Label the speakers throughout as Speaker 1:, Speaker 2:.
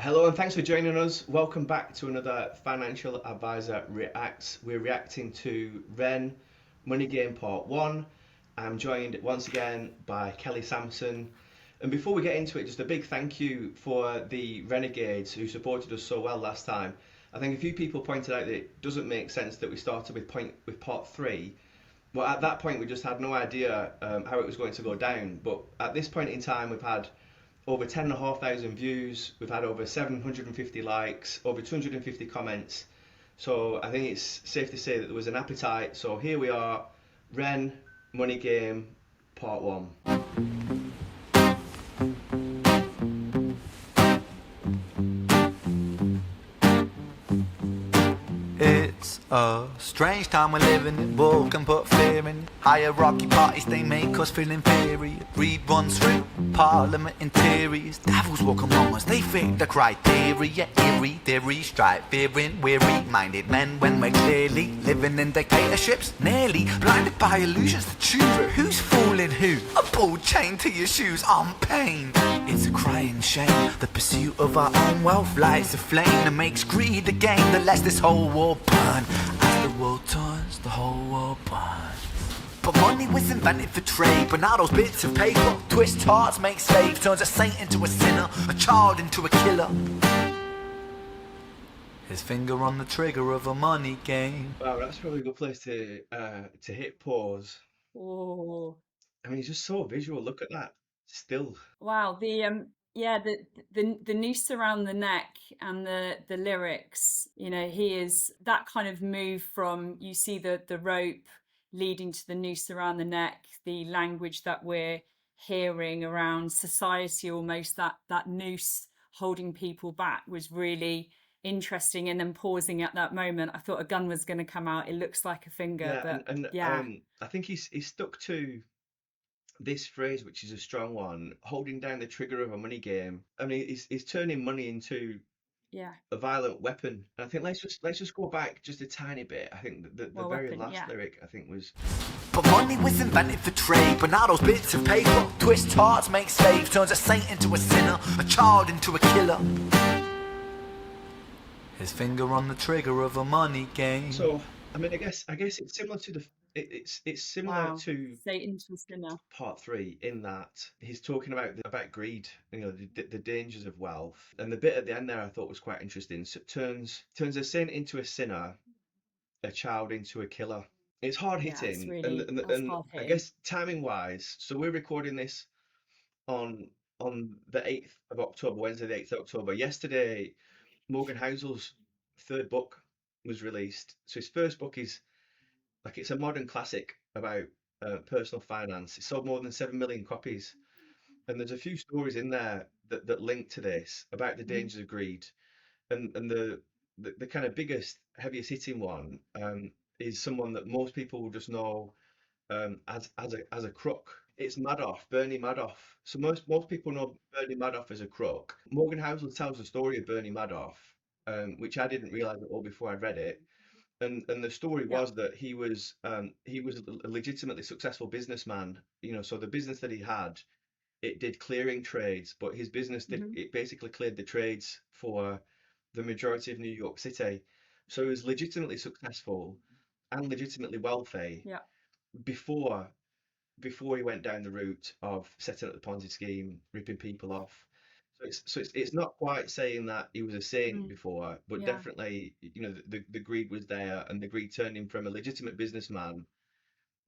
Speaker 1: Hello and thanks for joining us. Welcome back to another Financial Advisor Reacts. We're reacting to Ren Money Game Part 1. I'm joined once again by Kelly Sampson. And before we get into it, just a big thank you for the Renegades who supported us so well last time. I think a few people pointed out that it doesn't make sense that we started with Part 3. Well, at that point, we just had no idea how it was going to go down. But at this point in time, we've had over 10,500 views, we've had over 750 likes, over 250 comments. So I think it's safe to say that there was an appetite. So here we are, Ren Money Game Part 1.
Speaker 2: It's a strange time we're living in. War can put fear in. Hierarchy parties, they make us feel inferior. Greed runs through parliament interiors. Devils walk among us, they fit the criteria. Eerie theory, strife, fearing, weary-minded men when we're clearly living in dictatorships. Nearly blinded by illusions to choose who's fooling who. A ball chained to your shoes on pain. It's a crying shame. The pursuit of our own wealth lights a flame that makes greed the game that lets this whole war burn. As the world turns, the whole world burns. But money was invented for trade, but now those bits of paper twist hearts, make slaves, turns a saint into a sinner, a child into a killer. His finger on the trigger of a money game.
Speaker 1: Wow, that's probably a good place to hit pause.
Speaker 3: Oh,
Speaker 1: I mean, it's just so visual. Look at that. Still.
Speaker 3: wow. The noose around the neck and the lyrics, he is that kind of move from you see the rope leading to the noose around the neck, the language that we're hearing around society, almost that noose holding people back was really interesting. And then pausing at that moment, I thought a gun was going to come out. It looks like a finger,
Speaker 1: Yeah,
Speaker 3: but
Speaker 1: and
Speaker 3: yeah.
Speaker 1: I think he's stuck to this phrase, which is a strong one, holding down the trigger of a money game. I mean, he's turning money into
Speaker 3: Yeah.
Speaker 1: a violent weapon. And I think let's just go back just a tiny bit. I think the
Speaker 3: Well,
Speaker 1: very
Speaker 3: weapon,
Speaker 1: last
Speaker 3: yeah.
Speaker 1: lyric I think was
Speaker 2: But money was invented for trade, but now those bits of paper twist hearts, make slaves, turns a saint into a sinner, a child into a killer. His finger on the trigger of a money game.
Speaker 1: so. I mean, I guess it's similar to it's similar
Speaker 3: Wow.
Speaker 1: to
Speaker 3: Satan to sinner.
Speaker 1: part 3 in that he's talking about greed, the dangers of wealth, and the bit at the end there I thought was quite interesting. So it turns a saint into a sinner, a child into a killer. It's hard
Speaker 3: Yeah, it's
Speaker 1: hitting, and,
Speaker 3: really,
Speaker 1: and
Speaker 3: that's
Speaker 1: and
Speaker 3: hard
Speaker 1: I
Speaker 3: hitting.
Speaker 1: guess timing wise. So we're recording this on the 8th of October, Wednesday the 8th of October. Yesterday, Morgan Housel's third book was released. So his first book is like it's a modern classic about personal finance. It sold more than 7 million copies, and there's a few stories in there that link to this about the
Speaker 3: Mhm.
Speaker 1: dangers of greed, and the kind of biggest, heaviest hitting one is someone that most people will just know as a crook. It's Madoff, Bernie Madoff. So most people know Bernie Madoff as a crook. Morgan Housel tells the story of Bernie Madoff, which I didn't realize at all before I read it. And the story
Speaker 3: Yeah.
Speaker 1: was that he was a legitimately successful businessman. So the business that he had, it did clearing trades, but his business did
Speaker 3: Hmm.
Speaker 1: it basically cleared the trades for the majority of New York City. So he was legitimately successful and legitimately wealthy
Speaker 3: Yeah.
Speaker 1: before before he went down the route of setting up the Ponzi scheme, ripping people off. So it's not quite saying that he was a saint
Speaker 3: Mm.
Speaker 1: before, but
Speaker 3: Yeah.
Speaker 1: definitely, the greed was there, and the greed turned him from a legitimate businessman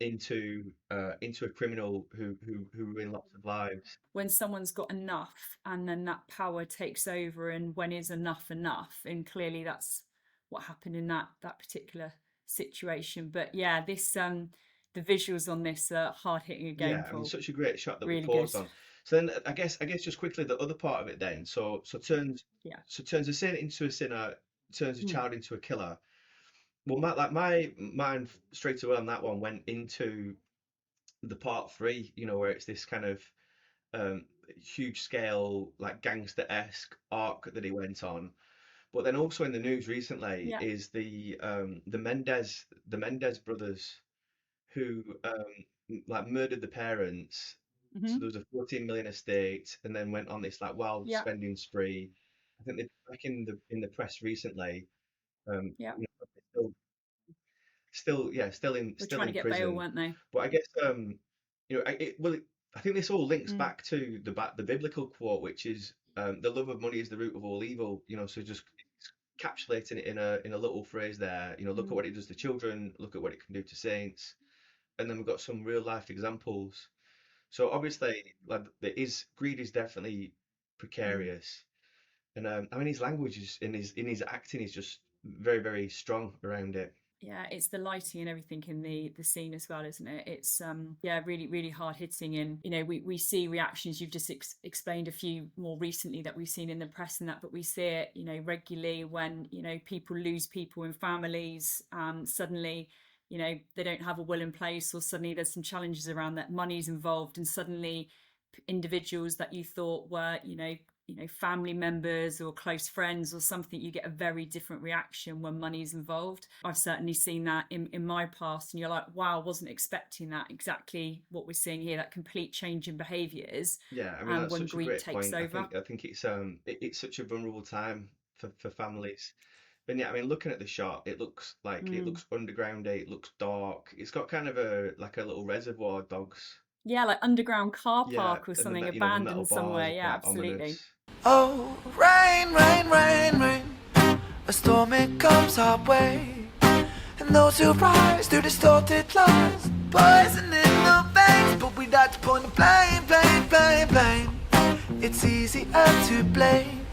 Speaker 1: into a criminal who ruined lots of lives.
Speaker 3: When someone's got enough and then that power takes over, and when is enough enough? And clearly that's what happened in that particular situation. But yeah, the visuals on this are hard hitting again,
Speaker 1: Yeah, I mean,
Speaker 3: Paul.
Speaker 1: such a great shot that we
Speaker 3: Really good.
Speaker 1: paused on. So then, I guess just quickly the other part of it then.
Speaker 3: Yeah.
Speaker 1: So turns a saint into a sinner, turns a
Speaker 3: Mm.
Speaker 1: child into a killer. Well, my mind straight away on that one went into the part 3, where it's this kind of um, huge scale, like gangster-esque arc that he went on. But then also in the news recently
Speaker 3: Yeah.
Speaker 1: is the Mendez brothers who like murdered the parents. So
Speaker 3: Hmm.
Speaker 1: there was a 14 million estate, and then went on this like wild
Speaker 3: Yeah.
Speaker 1: spending spree. I think they're back in the press recently.
Speaker 3: Yeah,
Speaker 1: Still, yeah,
Speaker 3: we're
Speaker 1: still
Speaker 3: trying to
Speaker 1: in
Speaker 3: get bail,
Speaker 1: prison.
Speaker 3: weren't they?
Speaker 1: But I guess I think this all links
Speaker 3: Mm,
Speaker 1: back to the biblical quote, which is the love of money is the root of all evil. So just encapsulating it in a little phrase there. Look at
Speaker 3: mm,
Speaker 1: what it does to children. Look at what it can do to saints. And then we've got some real life examples. So obviously, like greed is definitely
Speaker 3: mm.
Speaker 1: precarious, and I mean his language is in his acting is just very very strong around it.
Speaker 3: Yeah, it's the lighting and everything in the scene as well, isn't it? It's yeah, really really hard hitting, and we see reactions. You've just explained a few more recently that we've seen in the press and that, but we see it regularly when people lose people in families. Suddenly, they don't have a will in place, or suddenly there's some challenges around that, money's involved, and suddenly individuals that you thought were family members or close friends or something, you get a very different reaction when money's involved. I've certainly seen that in my past, and you're like, wow, I wasn't expecting that. Exactly what we're seeing here, that complete change in behaviors
Speaker 1: Yeah, I mean that's
Speaker 3: when
Speaker 1: such a
Speaker 3: greed
Speaker 1: great
Speaker 3: takes
Speaker 1: point.
Speaker 3: over.
Speaker 1: I think it's such a vulnerable time for families. And yeah, I mean looking at the shot, it looks like it
Speaker 3: Mm.
Speaker 1: looks underground, it looks dark. It's got kind of a like a little reservoir dogs.
Speaker 3: Yeah, like underground car
Speaker 1: Yeah,
Speaker 3: park or
Speaker 1: and
Speaker 3: something,
Speaker 1: the the metal
Speaker 3: abandoned
Speaker 1: bars
Speaker 3: somewhere.
Speaker 1: are
Speaker 3: Yeah,
Speaker 1: quite
Speaker 3: absolutely.
Speaker 1: ominous.
Speaker 2: Oh, rain, rain, rain, rain. A storm it comes our way. And those who rise to distorted lies, poison in the veins. But we like to point the blame, blame, blame, blame. It's easier to blame,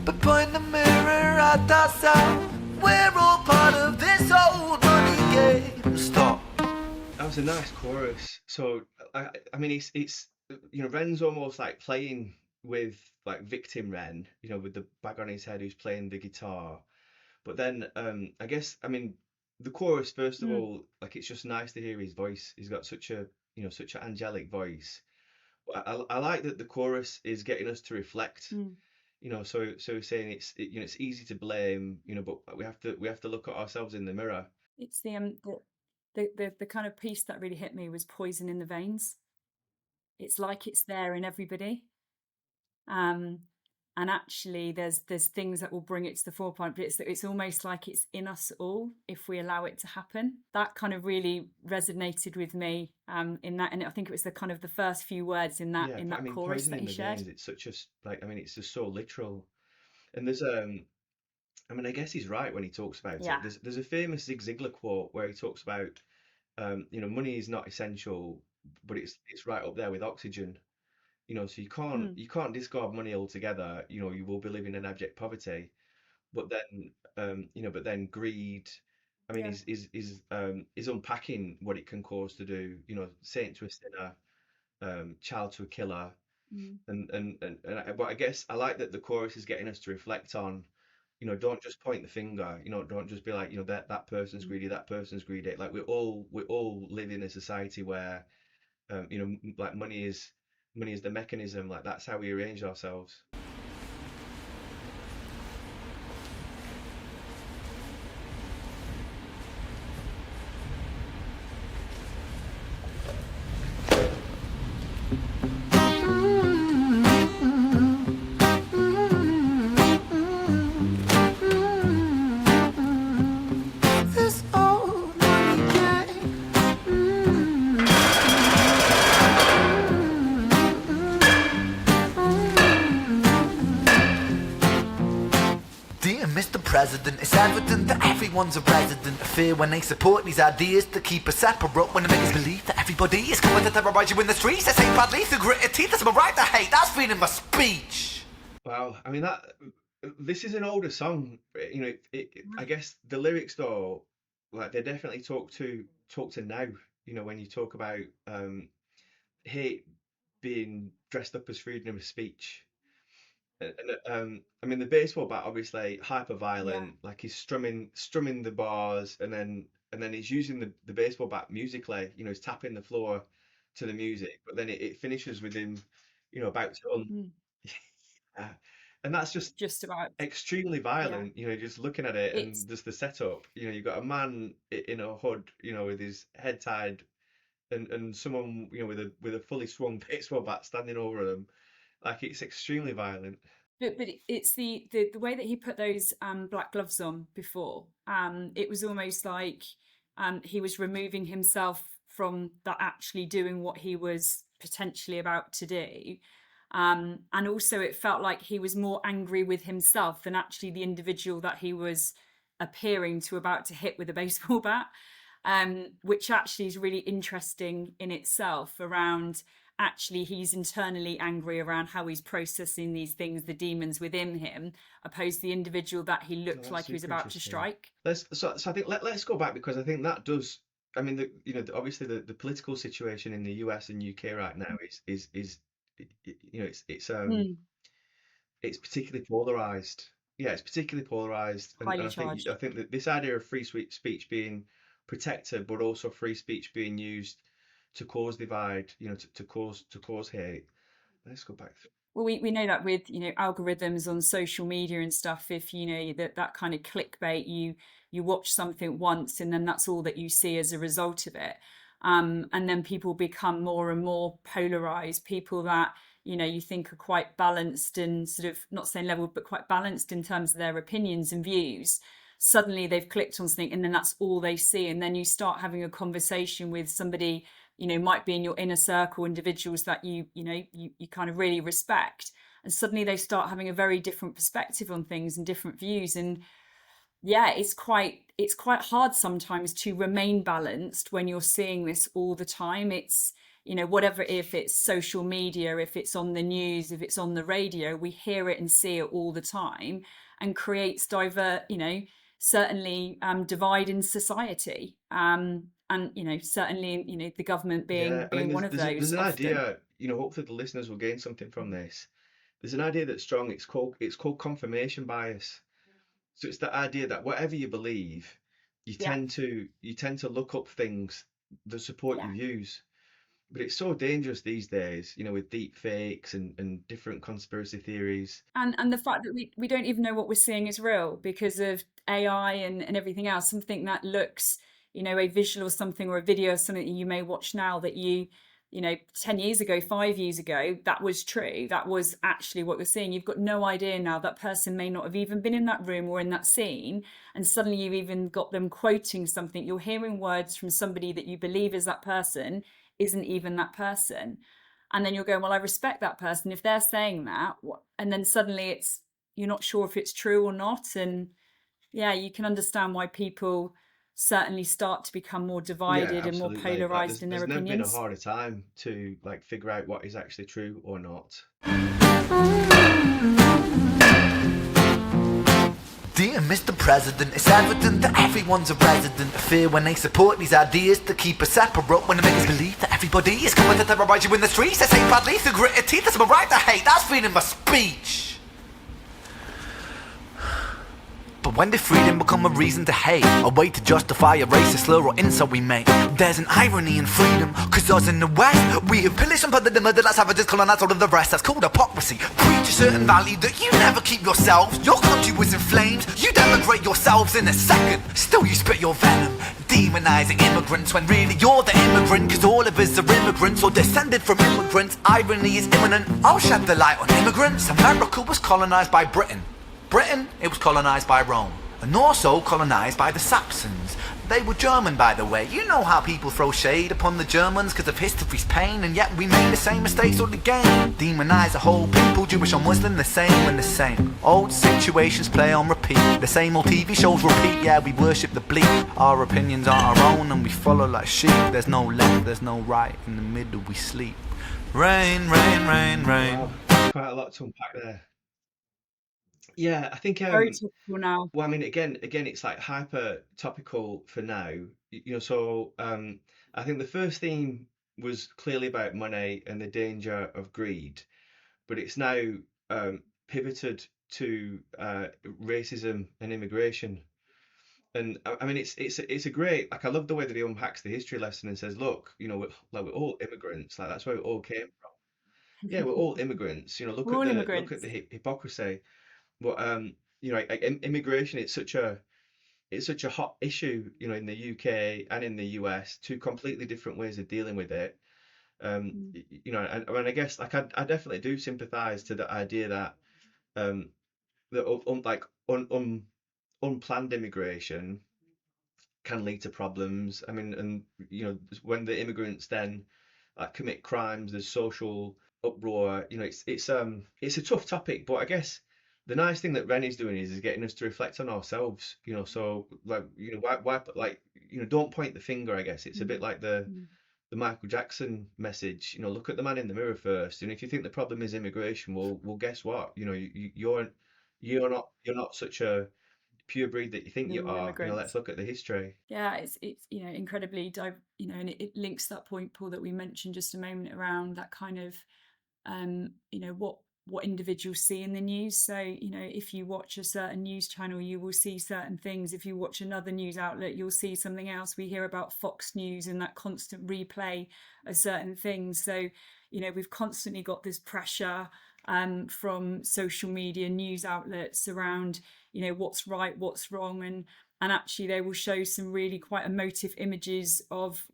Speaker 2: but point the mirror at ourselves. We're all part of this old money game. Stop.
Speaker 1: That was a nice chorus. So I mean it's Ren's almost like playing with like victim Ren, with the bag on his head who's playing the guitar. But then I guess I mean the chorus first of
Speaker 3: Mm,
Speaker 1: all, like it's just nice to hear his voice. He's got such an angelic voice. But I like that the chorus is getting us to reflect.
Speaker 3: mm.
Speaker 1: So we're saying it's easy to blame, but we have to look at ourselves in the mirror.
Speaker 3: It's the kind of piece that really hit me was poison in the veins. It's like it's there in everybody. Um, and actually there's things that will bring it to the forefront, but it's almost like it's in us all if we allow it to happen. That kind of really resonated with me in that, and I think it was the kind of the first few words in that
Speaker 1: Yeah,
Speaker 3: in
Speaker 1: but I
Speaker 3: that
Speaker 1: mean,
Speaker 3: chorus
Speaker 1: poison
Speaker 3: that
Speaker 1: in
Speaker 3: he
Speaker 1: the
Speaker 3: shared.
Speaker 1: veins. It's such a like. I mean, it's just so literal. And I mean, I guess he's right when he talks about it.
Speaker 3: Yeah.
Speaker 1: There's a famous Zig Ziglar quote where he talks about, money is not essential, but it's right up there with oxygen. So
Speaker 3: Mm,
Speaker 1: you can't discard money altogether. You will be living in abject poverty. But then, but then greed. I mean,
Speaker 3: yeah.
Speaker 1: is unpacking what it can cause to do. Saint to a sinner, child to a killer.
Speaker 3: Mm,
Speaker 1: But I guess I like that the chorus is getting us to reflect on, don't just point the finger, don't just be like, that person's
Speaker 3: mm.
Speaker 1: greedy, that person's greedy. Like we all live in a society where, like money is the mechanism. Like that's how we arrange ourselves.
Speaker 2: This old money game. Dear Mr. President, it's evident that everyone's a resident of fear when they support these ideas to keep us separate. When they make us believe that everybody is coming to terrorize you in the streets. They say badly through gritted teeth. That's my right to hate. That's freedom of speech.
Speaker 1: Wow, I mean that this is an older song. I guess the lyrics though, like they definitely talk to now. When you talk about hate being dressed up as freedom of speech. I mean, the baseball bat obviously hyper
Speaker 3: Yeah.
Speaker 1: violent, like he's strumming the bars, and then he's using the baseball bat musically. He's tapping the floor to the music, but then it finishes with him, about to
Speaker 3: Mm.
Speaker 1: uh, and that's just
Speaker 3: Just about.
Speaker 1: extremely
Speaker 3: Yeah.
Speaker 1: violent. Just looking at it
Speaker 3: It's
Speaker 1: and just the setup. You've got a man in a hood, with his head tied, and someone, with a fully swung baseball bat standing over them. Like it's extremely violent.
Speaker 3: but it's the way that he put those black gloves on before. It was almost like he was removing himself from that actually doing what he was potentially about to do. And also, it felt like he was more angry with himself than actually the individual that he was appearing to about to hit with a baseball bat, which actually is really interesting in itself around actually he's internally angry around how he's processing these things, the demons within him, opposed to the individual that he
Speaker 1: Oh,
Speaker 3: looked
Speaker 1: that's
Speaker 3: like he was
Speaker 1: super
Speaker 3: about to
Speaker 1: interesting.
Speaker 3: strike.
Speaker 1: So I think let's go back because I think that does. I mean, obviously the political situation in the US and UK right now is
Speaker 3: Mm,
Speaker 1: it's particularly polarized. Yeah, it's particularly polarized, and
Speaker 3: highly
Speaker 1: I
Speaker 3: charged.
Speaker 1: think that this idea of speech being protected, but also free speech being used to cause divide, to cause hate. Let's go back.
Speaker 3: Well, we know that with algorithms on social media and stuff. If that kind of clickbait, you watch something once and then that's all that you see as a result of it. And then people become more and more polarized. People that you think are quite balanced and sort of not saying level, but quite balanced in terms of their opinions and views. Suddenly they've clicked on something and then that's all they see. And then you start having a conversation with somebody might be in your inner circle, individuals that you kind of really respect, and suddenly they start having a very different perspective on things and different views. And yeah, it's quite hard sometimes to remain balanced when you're seeing this all the time. It's whatever, if it's social media, if it's on the news, if it's on the radio, we hear it and see it all the time, and creates certainly divide in society. And certainly the government
Speaker 1: Yeah,
Speaker 3: being
Speaker 1: I mean,
Speaker 3: being one of
Speaker 1: there's
Speaker 3: those
Speaker 1: an
Speaker 3: often.
Speaker 1: idea, hopefully the listeners will gain something from this. There's an idea that's strong. It's called confirmation bias. So it's the idea that whatever you believe,
Speaker 3: Yeah,
Speaker 1: you tend to look up things that support
Speaker 3: yeah.
Speaker 1: your views. But it's so dangerous these days, with deep fakes and different conspiracy theories.
Speaker 3: And the fact that we don't even know what we're seeing is real because of AI and everything else. Something that looks, a visual or something, or a video or something that you may watch now that 10 years ago, 5 years ago, that was true. That was actually what you're seeing. You've got no idea now. That person may not have even been in that room or in that scene. And suddenly you've even got them quoting something. You're hearing words from somebody that you believe is that person, isn't even that person. And then you're going, well, I respect that person if they're saying that. And then suddenly you're not sure if it's true or not. And yeah, you can understand why people certainly start to become more
Speaker 1: Yeah,
Speaker 3: divided and more
Speaker 1: absolutely. Like
Speaker 3: polarized in their
Speaker 1: there's never been a
Speaker 3: opinions.
Speaker 1: harder time to like figure out what is actually true or not.
Speaker 2: Dear Mr. President, it's evident that everyone's a resident of fear when they support these ideas to keep us separate. When they make us believe that everybody is coming to terrorize you in the streets. They say badly through gritted teeth. That's my right to hate. That's freedom of speech. But when did freedom become a reason to hate? A way to justify a racist slur or insult we make? There's an irony in freedom, cause us in the West, we have pillaged and plundered the murder that savages colonized all of the rest. That's called hypocrisy. Preach a certain value that you never keep yourselves. Your country was in flames, you denigrate yourselves in a second. Still you spit your venom, demonizing immigrants when really you're the immigrant. Cause all of us are immigrants or descended from immigrants. Irony is imminent, I'll shed the light on immigrants. America was colonized by Britain. Britain, it was colonised by Rome, and also colonised by the Saxons. They were German, by the way. You know how people throw shade upon the Germans because of history's pain, and yet we made the same mistakes all again. Demonise a whole people, Jewish or Muslim, the same and the same. Old situations play on repeat, the same old TV shows repeat. Yeah, we worship the bleak, our opinions are our own, and we follow like sheep. There's no left, there's no right, in the middle we sleep. Rain, rain, rain, rain.
Speaker 1: Wow, quite a lot to unpack there. Yeah, I think
Speaker 3: Very topical now.
Speaker 1: well, I mean, again, it's like hyper topical for now. So I think the first theme was clearly about money and the danger of greed, but it's now pivoted to racism and immigration. And I mean, it's a great, like, I love the way that he unpacks the history lesson and says, look, we're all immigrants, like that's where it all came from. Yeah, we're all immigrants. Look
Speaker 3: We're
Speaker 1: at
Speaker 3: all
Speaker 1: the
Speaker 3: immigrants.
Speaker 1: hypocrisy. But like immigration, it's such a hot issue, in the UK and in the US, two completely different ways of dealing with it.
Speaker 3: Mm.
Speaker 1: And I guess like I definitely do sympathise to the idea that um, that like unplanned immigration can lead to problems. I mean, and when the immigrants then commit crimes, there's social uproar. It's a tough topic, but I guess the nice thing that Rennie's doing is getting us to reflect on ourselves. So like why like don't point the finger. I guess it's a bit
Speaker 3: Mm,
Speaker 1: like the
Speaker 3: mm.
Speaker 1: the Michael Jackson message. Look at the man in the mirror first. And if you think the problem is immigration, well, guess what? You're not such a pure breed that you think
Speaker 3: They're
Speaker 1: you
Speaker 3: all
Speaker 1: are. Let's
Speaker 3: immigrants.
Speaker 1: look at the history.
Speaker 3: Yeah, it's incredibly and it links that point, Paul, that we mentioned just a moment around that kind of what individuals see in the news. So if you watch a certain news channel, you will see certain things. If you watch another news outlet, you'll see something else. We hear about Fox News and that constant replay of certain things. So we've constantly got this pressure from social media news outlets around what's right, what's wrong, and actually they will show some really quite emotive images of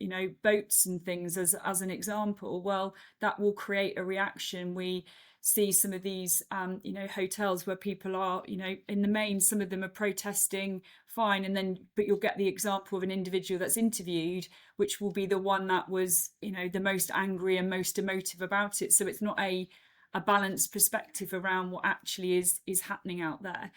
Speaker 3: boats and things as an example. Well, that will create a reaction. We see some of these hotels where people are in the main, some of them are protesting fine, and then but you'll get the example of an individual that's interviewed, which will be the one that was the most angry and most emotive about it. So it's not a balanced perspective around what actually is happening out there.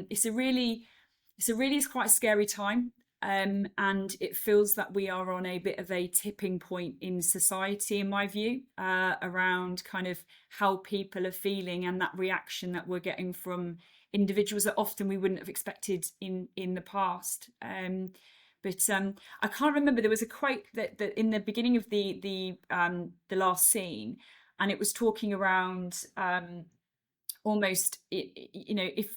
Speaker 3: It's quite a scary time. And it feels that we are on a bit of a tipping point in society, in my view, around kind of how people are feeling and that reaction that we're getting from individuals that often we wouldn't have expected in the past. But I can't remember. There was a quote that in the beginning of the last scene, and it was talking around almost if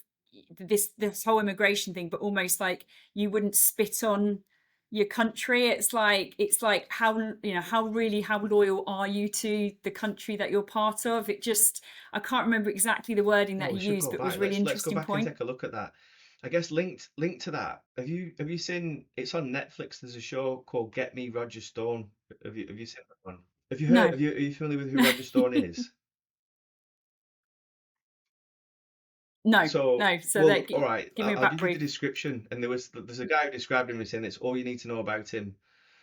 Speaker 3: this whole immigration thing, but almost like you wouldn't spit on your country. It's like how loyal are you to the country that you're part of. I can't remember exactly the wording
Speaker 1: No,
Speaker 3: that he
Speaker 1: we should
Speaker 3: used,
Speaker 1: go
Speaker 3: but it was
Speaker 1: back.
Speaker 3: a really
Speaker 1: Let's go
Speaker 3: interesting
Speaker 1: back and
Speaker 3: point.
Speaker 1: take a look at that. I guess linked to that. Have you seen? It's on Netflix. There's a show called Get Me Roger Stone. Have you seen that one? Have you heard?
Speaker 3: No.
Speaker 1: Are you familiar with who Roger Stone is?
Speaker 3: No,
Speaker 1: So,
Speaker 3: no, so
Speaker 1: well,
Speaker 3: that
Speaker 1: all right.
Speaker 3: give me
Speaker 1: I'll,
Speaker 3: a
Speaker 1: I'll
Speaker 3: back
Speaker 1: give you the
Speaker 3: brief.
Speaker 1: description. And there's a guy who described him as saying it's all you need to know about him.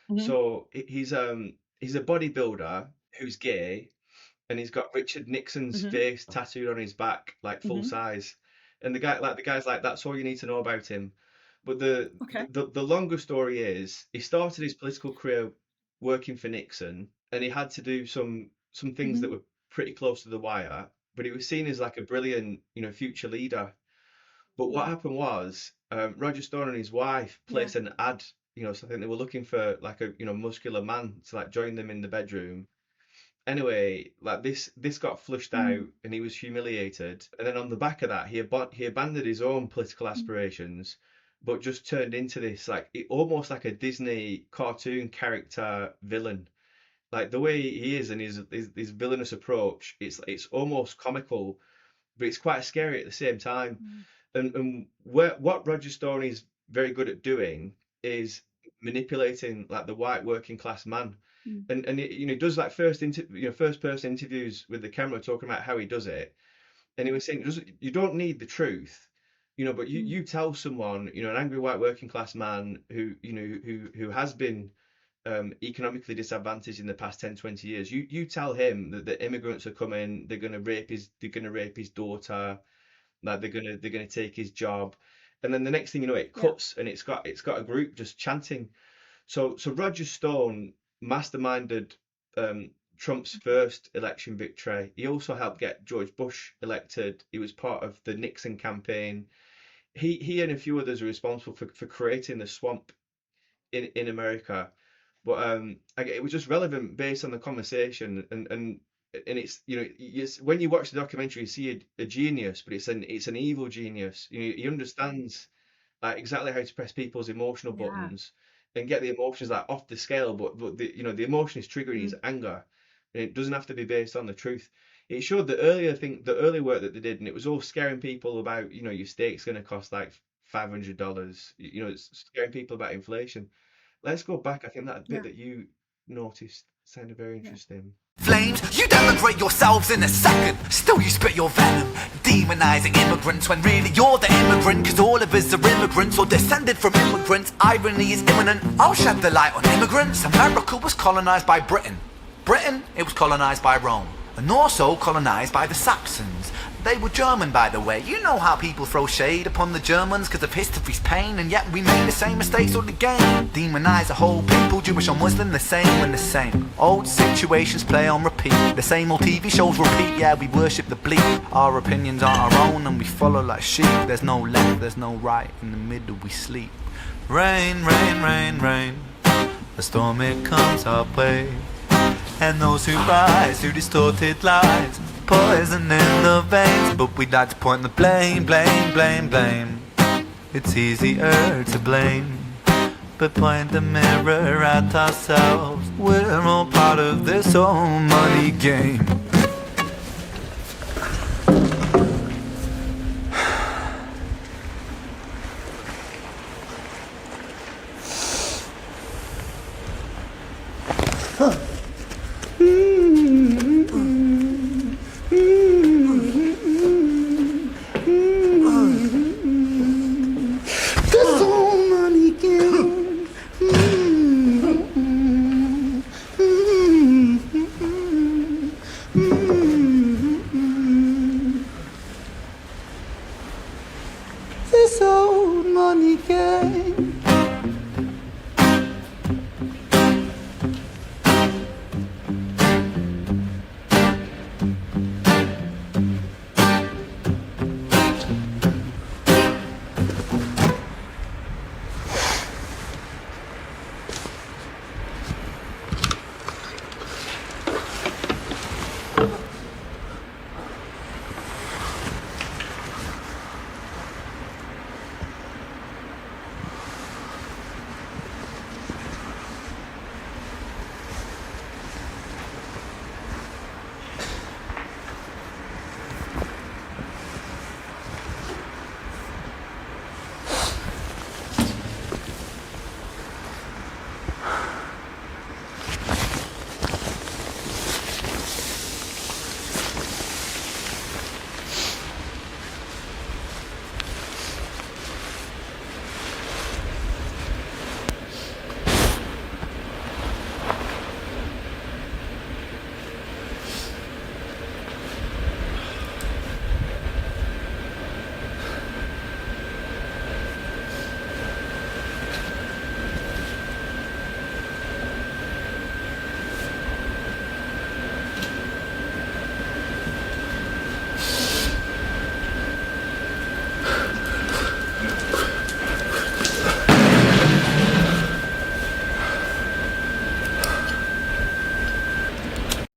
Speaker 3: Hmm.
Speaker 1: So he's a bodybuilder who's gay, and he's got Richard Nixon's
Speaker 3: Hmm.
Speaker 1: face tattooed on his back, like full
Speaker 3: Hmm.
Speaker 1: size. And the guy's like, that's all you need to know about him. But the
Speaker 3: Okay.
Speaker 1: the longer story is he started his political career working for Nixon, and he had to do some things that
Speaker 3: Hmm.
Speaker 1: were pretty close to the wire. But he was seen as like a brilliant, future leader. But what
Speaker 3: Mm.
Speaker 1: happened was Roger Stone and his wife
Speaker 3: Yeah.
Speaker 1: placed an ad, so I think they were looking for like a muscular man to like join them in the bedroom. Anyway, like this got flushed out
Speaker 3: Mm.
Speaker 1: and he was humiliated. And then on the back of that, he abandoned his own political
Speaker 3: Mm.
Speaker 1: aspirations, but just turned into this almost like a Disney cartoon character villain. Like the way he is and his villainous approach, it's almost comical, but it's quite scary at the same time.
Speaker 3: Mm.
Speaker 1: And what Roger Stone is very good at doing is manipulating like the white working class man,
Speaker 3: Mm.
Speaker 1: and he does like first person interviews with the camera talking about how he does it, and he was saying you don't need the truth, but you
Speaker 3: Mm.
Speaker 1: you tell someone, an angry white working class man who has been economically disadvantaged in the past 10, 20 years. You tell him that the immigrants are coming, they're gonna rape his daughter, like they're gonna take his job, and then the next thing you know, it
Speaker 3: Yeah.
Speaker 1: cuts and it's got a group just chanting. So Roger Stone masterminded Trump's first election victory. He also helped get George Bush elected. He was part of the Nixon campaign. He and a few others are responsible for creating the swamp in America. But it was just relevant based on the conversation, and it's when you watch the documentary, you see a genius, but it's an evil genius. He understands like exactly how to press people's emotional
Speaker 3: Yeah.
Speaker 1: buttons and get the emotions like off the scale, but the emotion is triggering his
Speaker 3: Mm.
Speaker 1: anger, and it doesn't have to be based on the truth. It showed the early work that they did, and it was all scaring people about your steak's going to cost like $500. It's scaring people about inflation. Let's go back. I think that bit
Speaker 3: Yeah.
Speaker 1: that you noticed sounded very
Speaker 3: Yeah.
Speaker 1: interesting.
Speaker 2: Flames, you denigrate yourselves in a second. Still you spit your venom, demonizing immigrants when really you're the immigrant. Cause all of us are immigrants or descended from immigrants. Irony is imminent, I'll shed the light on immigrants. America was colonized by Britain. Britain, it was colonized by Rome. And also colonized by the Saxons. They were German, by the way. You know how people throw shade upon the Germans because of history's pain, and yet we made the same mistakes all again. Demonize a whole people, Jewish or Muslim, the same and the same. Old situations play on repeat. The same old TV shows repeat. Yeah, we worship the bleak. Our opinions aren't our own and we follow like sheep. There's no left, there's no right. In the middle we sleep. Rain, rain, rain, rain. A storm it comes our way. And those who rise through distorted lies, poison in the veins. But we'd like to point the blame, blame, blame, blame. It's easier to blame, but point the mirror at ourselves. We're all part of this old money game. This old money game.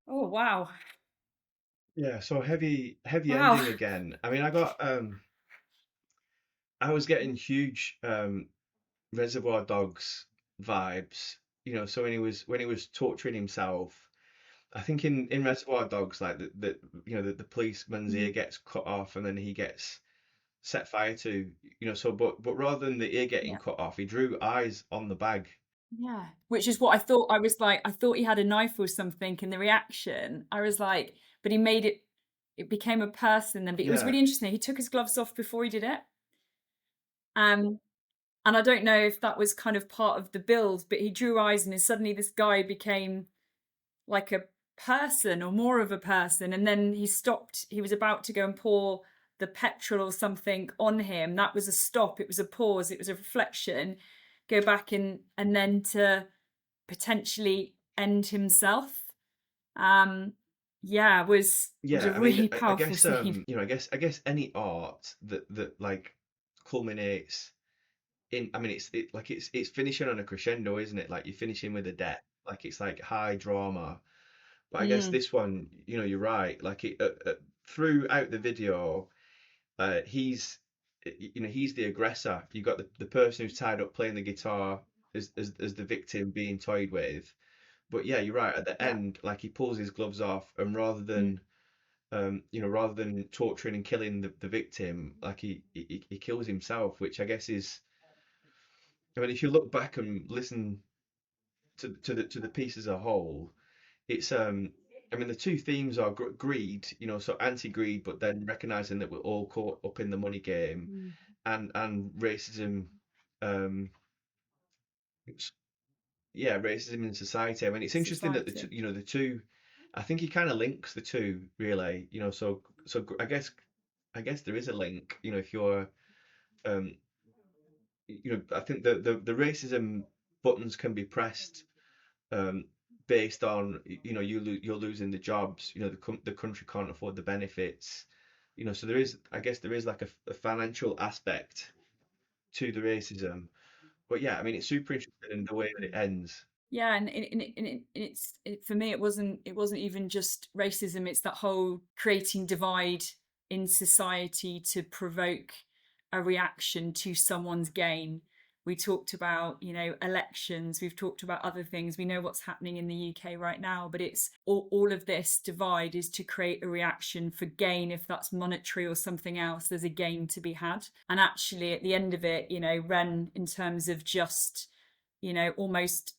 Speaker 3: Oh, wow.
Speaker 1: Yeah, so heavy
Speaker 3: Wow.
Speaker 1: ending again. I mean, I was getting huge Reservoir Dogs vibes, so when he was torturing himself, I think in Reservoir Dogs, like the policeman's ear
Speaker 3: Mm,
Speaker 1: gets cut off and then he gets set fire to, so but rather than the ear getting
Speaker 3: yeah.
Speaker 1: cut off, he drew eyes on the bag.
Speaker 3: Yeah. Which is what I thought. I was like, I thought he had a knife or something in the reaction. I was like, but he made it, it became a person then. But it was
Speaker 1: Yeah,
Speaker 3: really interesting. He took his gloves off before he did it. Um, and I don't know if that was kind of part of the build, but he drew eyes and then suddenly this guy became like a person or more of a person. And then he stopped. He was about to go and pour the petrol or something on him. That was a stop. It was a pause. It was a reflection. Go back and then to potentially end himself. Um, yeah, was
Speaker 1: yeah.
Speaker 3: a
Speaker 1: I mean,
Speaker 3: really
Speaker 1: I
Speaker 3: powerful
Speaker 1: guess
Speaker 3: scene.
Speaker 1: I guess any art that like culminates in, I mean, it's finishing on a crescendo, isn't it? Like you're finishing with a death, like it's like high drama. But I guess
Speaker 3: Mm,
Speaker 1: this one, you're right. Like throughout the video, he's the aggressor. You got the person who's tied up playing the guitar as the victim being toyed with. But yeah, you're right. At the
Speaker 3: yeah.
Speaker 1: end, like he pulls his gloves off, and
Speaker 3: Mm,
Speaker 1: rather than torturing and killing the victim, like he kills himself, which I guess is. I mean, if you look back and listen to the piece as a whole, it's I mean, the two themes are greed, so anti-greed, but then recognizing that we're all caught up in the money game,
Speaker 3: Mm.
Speaker 1: and racism, um, it's- yeah, racism in society. I mean, it's interesting that
Speaker 3: Society.
Speaker 1: the two, I think he kind of links the two really, so I guess there is a link, if you're, um, I think the racism buttons can be pressed, um, based on you're losing the jobs, the country can't afford the benefits, so I guess there is like a financial aspect to the racism, but yeah, I mean, it's super interesting in the way that it ends.
Speaker 3: Yeah, for me, it wasn't even just racism. It's that whole creating divide in society to provoke a reaction to someone's gain. We talked about, elections. We've talked about other things. We know what's happening in the UK right now, but it's all of this divide is to create a reaction for gain. If that's monetary or something else, there's a gain to be had. And actually, at the end of it, Ren, in terms of just, almost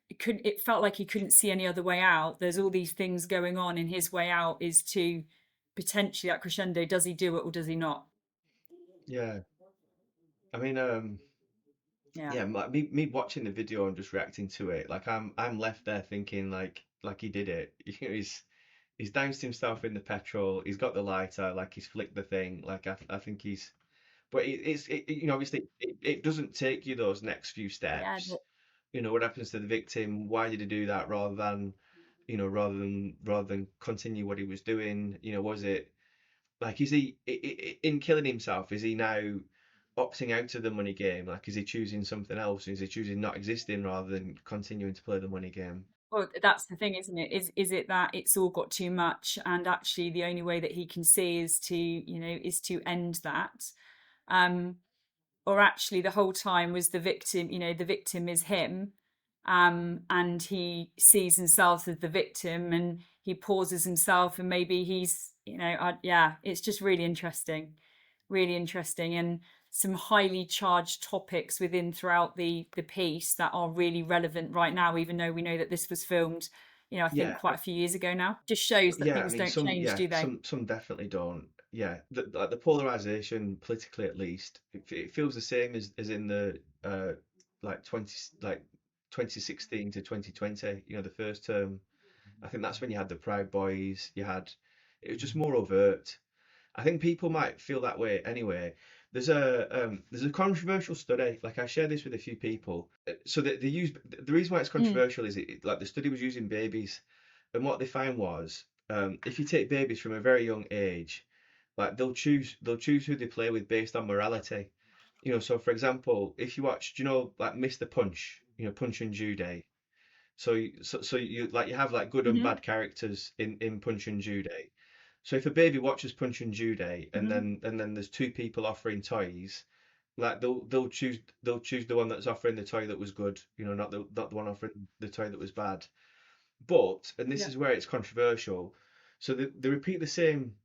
Speaker 3: it felt like he couldn't see any other way out. There's all these things going on, and his way out is to potentially that crescendo. Does he do it or does he not?
Speaker 1: Yeah, I mean,
Speaker 3: Yeah.
Speaker 1: yeah, like me watching the video and just reacting to it, like I'm left there thinking like he did it. He's doused himself in the petrol. He's got the lighter, like he's flicked the thing. Like I think he's, but obviously it doesn't take you those next few
Speaker 3: Yeah.
Speaker 1: steps. What happens to the victim? Why did he do that rather than continue what he was doing? Was it like, is he in killing himself? Is he now opting out of the money game? Like, is he choosing something else? Is he choosing not existing rather than continuing to play the money game?
Speaker 3: Well, that's the thing, isn't it? Is it that it's all got too much, and actually the only way that he can see is to end that. Um, or actually the whole time was the victim, the victim is him, and he sees himself as the victim, and he pauses himself, and maybe he's, yeah, it's just really interesting, and some highly charged topics within throughout the piece that are really relevant right now, even though we know that this was filmed, I think
Speaker 1: Yeah,
Speaker 3: quite a few years ago now. Just shows that
Speaker 1: yeah. I
Speaker 3: things
Speaker 1: mean,
Speaker 3: don't change,
Speaker 1: yeah,
Speaker 3: do they?
Speaker 1: some definitely don't. Yeah, like the polarization politically, at least, it feels the same as in the like 2016 to 2020. The first term. I think that's when you had the Proud Boys. It was just more overt. I think people might feel that way anyway. There's a controversial study. Like, I share this with a few people. So they use the reason why it's
Speaker 3: Mm.
Speaker 1: controversial is like the study was using babies, and what they found was, if you take babies from a very young age, like they'll choose who they play with based on morality. So for example, if you watch, like Mr. Punch, Punch and Judy. So you like you have like good and
Speaker 3: Hmm.
Speaker 1: bad characters in Punch and Judy. So if a baby watches Punch and Judy, and
Speaker 3: Hmm.
Speaker 1: then there's two people offering toys, like they'll choose the one that's offering the toy that was good, not the one offering the toy that was bad. But, and this
Speaker 3: Yeah.
Speaker 1: is where it's controversial, so they repeat the same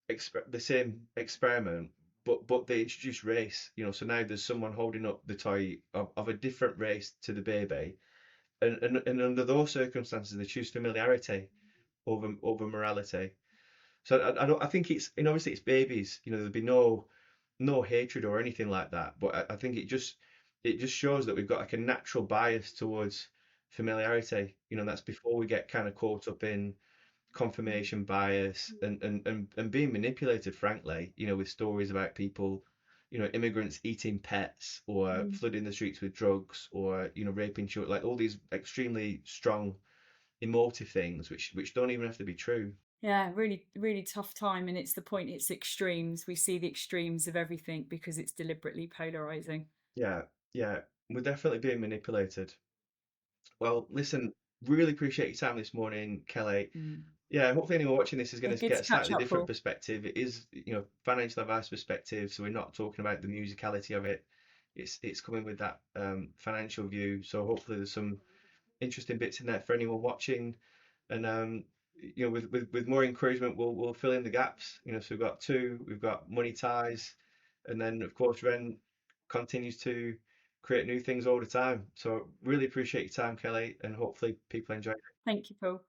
Speaker 1: experiment, but they introduce race. So now there's someone holding up the toy of a different race to the baby, and under those circumstances they choose familiarity over morality. So I think obviously it's babies. There'd be no hatred or anything like that. But I think it just shows that we've got like a natural bias towards familiarity. That's before we get kind of caught up in confirmation bias and being manipulated, frankly. With stories about people, immigrants eating pets or
Speaker 3: Mm.
Speaker 1: flooding the streets with drugs or raping children, like all these extremely strong emotive things which don't even have to be true.
Speaker 3: Yeah, really, really tough time. And it's the point, it's extremes. We see the extremes of everything because it's deliberately polarizing.
Speaker 1: Yeah, yeah, we're definitely being manipulated. Well, listen, really appreciate your time this morning, Kelly.
Speaker 3: Mm.
Speaker 1: Yeah, hopefully anyone watching this is
Speaker 3: Yeah,
Speaker 1: going to
Speaker 3: good
Speaker 1: get
Speaker 3: to
Speaker 1: a
Speaker 3: catch
Speaker 1: slightly
Speaker 3: up,
Speaker 1: different
Speaker 3: Paul.
Speaker 1: perspective. It is, financial advice perspective, so we're not talking about the musicality of it. It's coming with that financial view. So hopefully there's some interesting bits in there for anyone watching, and with more encouragement, we'll fill in the gaps. So we've got two, we've got money ties, and then of course Ren continues to create new things all the time. So really appreciate your time, Kelly, and hopefully people enjoy.
Speaker 3: Thank you, Paul.